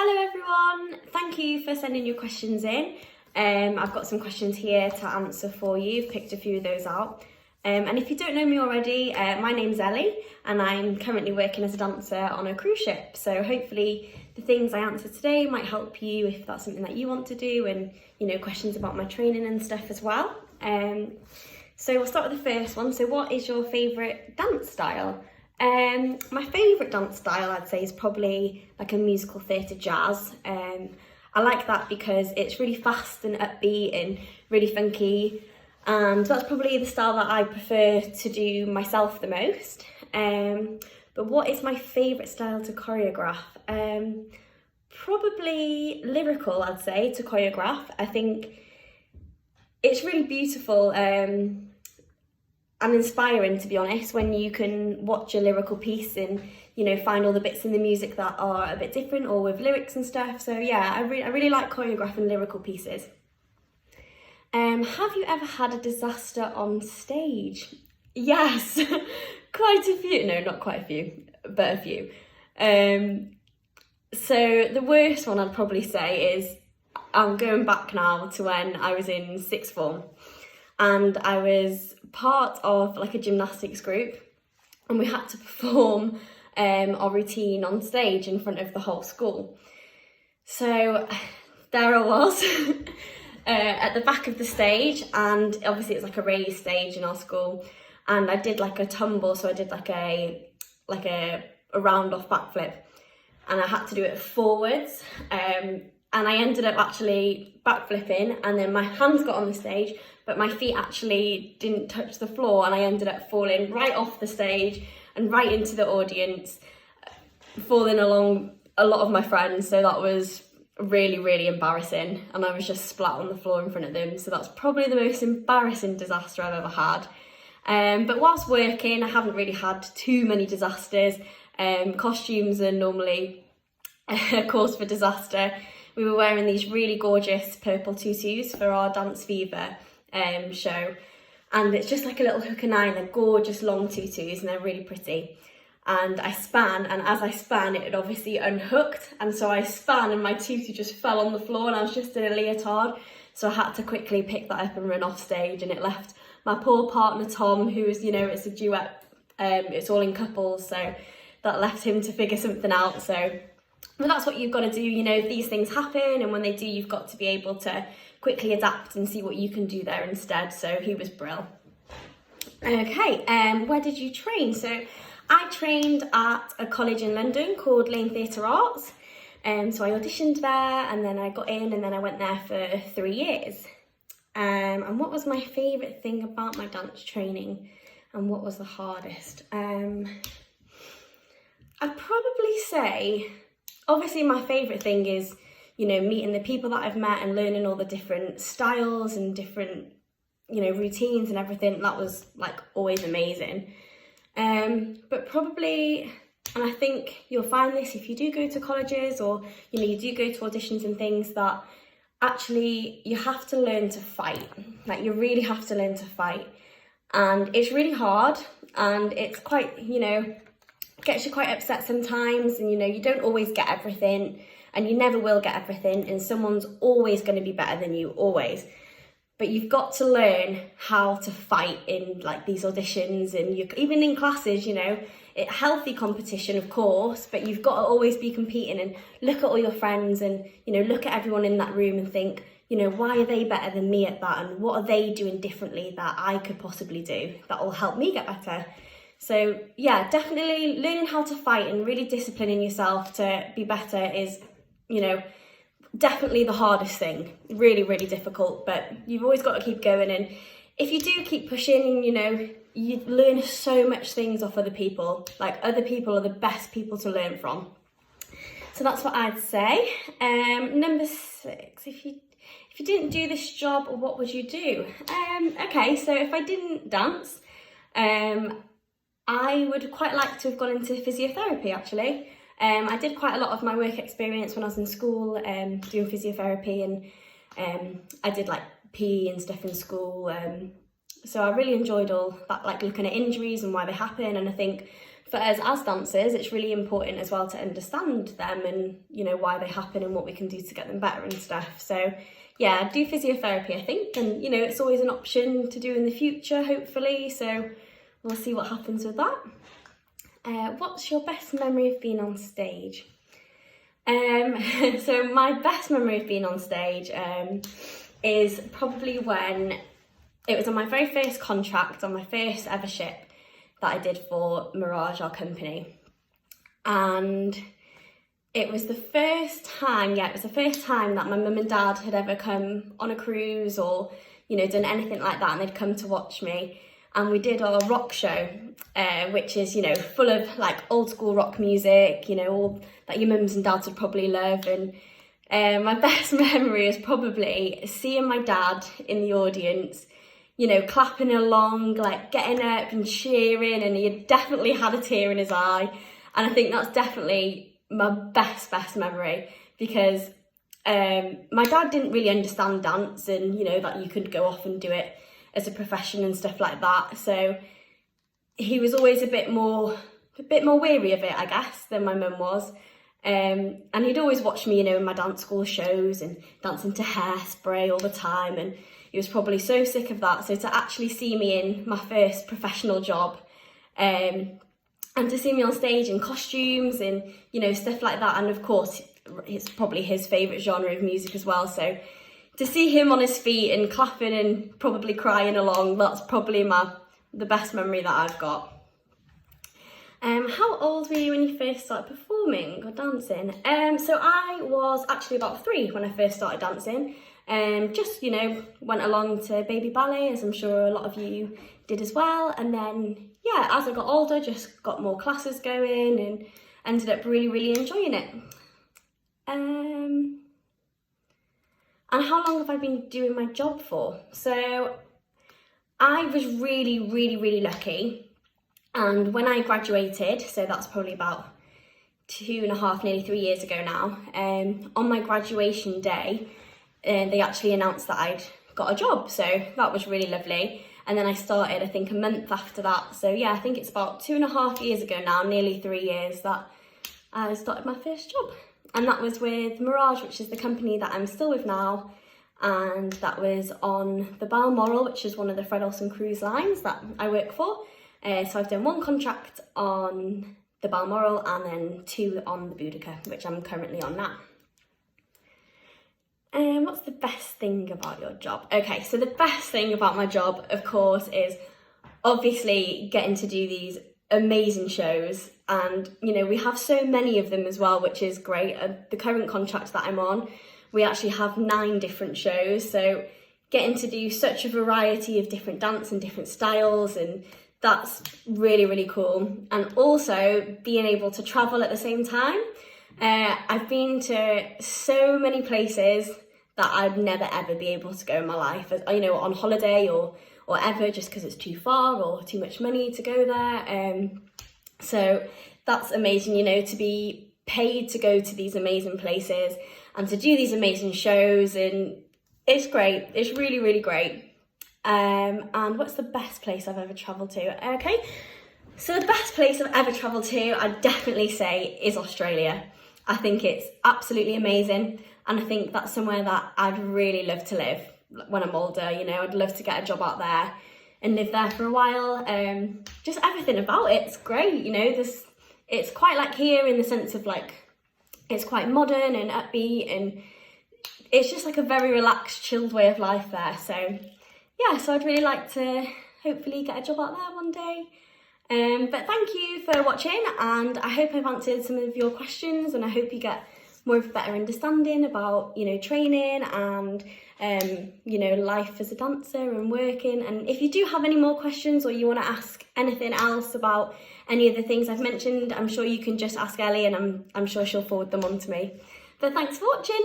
Hello everyone, thank you for sending your questions in. I've got some questions here to answer for you, picked a few of those out. And if you don't know me already, my name's Ellie and I'm currently working as a dancer on a cruise ship. So hopefully the things I answer today might help you if that's something that you want to do, and questions about my training and stuff as well. So we'll start with the first one. So what is your favourite dance style? My favourite dance style I'd say is probably like a musical theatre jazz. I like that because it's really fast and upbeat and really funky, and that's probably the style that I prefer to do myself the most. But what is my favourite style to choreograph? Probably lyrical, I'd say, to choreograph. I think it's really beautiful and inspiring, to be honest, when you can watch a lyrical piece and find all the bits in the music that are a bit different or with lyrics and stuff. So yeah, I really like choreographing lyrical pieces. Have you ever had a disaster on stage? Yes, quite a few. No, not quite a few, but a few. So the worst one I'd probably say is, I'm going back now to when I was in sixth form, and I was part of like a gymnastics group, and we had to perform our routine on stage in front of the whole school. So there I was at the back of the stage, and obviously it's like a raised stage in our school, and I did like a tumble, so I did like a round off backflip, and I had to do it forwards, and I ended up actually backflipping, and then my hands got on the stage, but my feet actually didn't touch the floor, and I ended up falling right off the stage and right into the audience, falling along a lot of my friends. So that was really embarrassing, and I was just splat on the floor in front of them. So that's probably the most embarrassing disaster I've ever had. But whilst working, I haven't really had too many disasters. Costumes are normally a cause for disaster. We were wearing these really gorgeous purple tutus for our Dance Fever show, and it's just like a little hook and eye, and they're gorgeous long tutus and they're really pretty. And I span, and as I span it had obviously unhooked, and so I span and my tutu just fell on the floor, and I was just in a leotard, so I had to quickly pick that up and run off stage, and it left my poor partner Tom, who was, it's a duet, it's all in couples, so that left him to figure something out. But that's what you've got to do, these things happen, and when they do, you've got to be able to quickly adapt and see what you can do there instead. So he was brill. Okay, where did you train? So I trained at a college in London called Lane Theatre Arts. So I auditioned there, and then I got in, and then I went there for 3 years. And what was my favourite thing about my dance training, and what was the hardest? I'd probably say, obviously my favourite thing is, meeting the people that I've met and learning all the different styles and different, routines and everything. That was like always amazing. But probably, and I think you'll find this if you do go to colleges or, you do go to auditions and things, that actually you have to learn to fight. Like, you really have to learn to fight. And it's really hard, and it's quite, gets you quite upset sometimes, and you don't always get everything, and you never will get everything, and someone's always going to be better than you, always. But you've got to learn how to fight in like these auditions, and even in classes, healthy competition, of course, but you've got to always be competing and look at all your friends and, look at everyone in that room and think, why are they better than me at that? And what are they doing differently that I could possibly do that will help me get better? So yeah, definitely learning how to fight and really disciplining yourself to be better is, definitely the hardest thing. Really difficult, but you've always got to keep going. And if you do keep pushing, you learn so much things off other people. Like, other people are the best people to learn from. So that's what I'd say. Number 6, if you didn't do this job, what would you do? Okay, so if I didn't dance, I would quite like to have gone into physiotherapy, actually. I did quite a lot of my work experience when I was in school, doing physiotherapy, and I did like PE and stuff in school. So I really enjoyed all that, like looking at injuries and why they happen. And I think for us as dancers, it's really important as well to understand them and, you know, why they happen and what we can do to get them better and stuff. So yeah, do physiotherapy, I think, and, you know, it's always an option to do in the future, hopefully, so we'll see what happens with that. What's your best memory of being on stage? So my best memory of being on stage is probably when it was on my very first contract, on my first ever ship that I did for Mirage, our company. And it was the first time that my mum and dad had ever come on a cruise or, you know, done anything like that, and they'd come to watch me. And we did our rock show, which is, you know, full of like old school rock music, you know, all that your mums and dads would probably love. And my best memory is probably seeing my dad in the audience, you know, clapping along, like getting up and cheering, and he had definitely had a tear in his eye. And I think that's definitely my best memory, because my dad didn't really understand dance, and, you know, that you could go off and do it as a profession and stuff like that. So he was always a bit more wary of it, I guess, than my mum was. And he'd always watch me, you know, in my dance school shows and dancing to Hairspray all the time, and he was probably so sick of that. So to actually see me in my first professional job, and to see me on stage in costumes and, you know, stuff like that, and of course it's probably his favourite genre of music as well, so to see him on his feet and clapping and probably crying along, that's probably the best memory that I've got. How old were you when you first started performing or dancing? So I was actually about 3 when I first started dancing. Just, you know, went along to baby ballet, as I'm sure a lot of you did as well. And then, yeah, as I got older, just got more classes going and ended up really enjoying it. And how long have I been doing my job for? So I was really lucky. And when I graduated, so that's probably about 2.5, nearly 3 years ago now, on my graduation day, they actually announced that I'd got a job. So that was really lovely. And then I started, I think, a month after that. So yeah, I think it's about 2.5 years ago now, nearly 3 years, that I started my first job. And that was with Mirage, which is the company that I'm still with now. And that was on the Balmoral, which is one of the Fred Olsen cruise lines that I work for. So I've done 1 contract on the Balmoral and then 2 on the Boudica, which I'm currently on now. What's the best thing about your job? Okay, so the best thing about my job, of course, is obviously getting to do these amazing shows, and, you know, we have so many of them as well, which is great. The current contract that I'm on, we actually have 9 different shows, so getting to do such a variety of different dance and different styles, and that's really cool. And also being able to travel at the same time. I've been to so many places that I'd never ever be able to go in my life, you know, on holiday or ever, just because it's too far or too much money to go there. So that's amazing, you know, to be paid to go to these amazing places and to do these amazing shows, and it's great. It's really great. And what's the best place I've ever travelled to? Okay, so the best place I've ever travelled to, I'd definitely say, is Australia. I think it's absolutely amazing, and I think that's somewhere that I'd really love to live when I'm older. You know, I'd love to get a job out there and live there for a while. Just everything about it's great, you know. It's quite like here in the sense of, like, it's quite modern and upbeat, and it's just like a very relaxed, chilled way of life there. So yeah, so I'd really like to hopefully get a job out there one day. But thank you for watching, and I hope I've answered some of your questions, and I hope you get more of a better understanding about, you know, training and, you know, life as a dancer and working. And if you do have any more questions, or you want to ask anything else about any of the things I've mentioned, I'm sure you can just ask Ellie, and I'm sure she'll forward them on to me. But thanks for watching.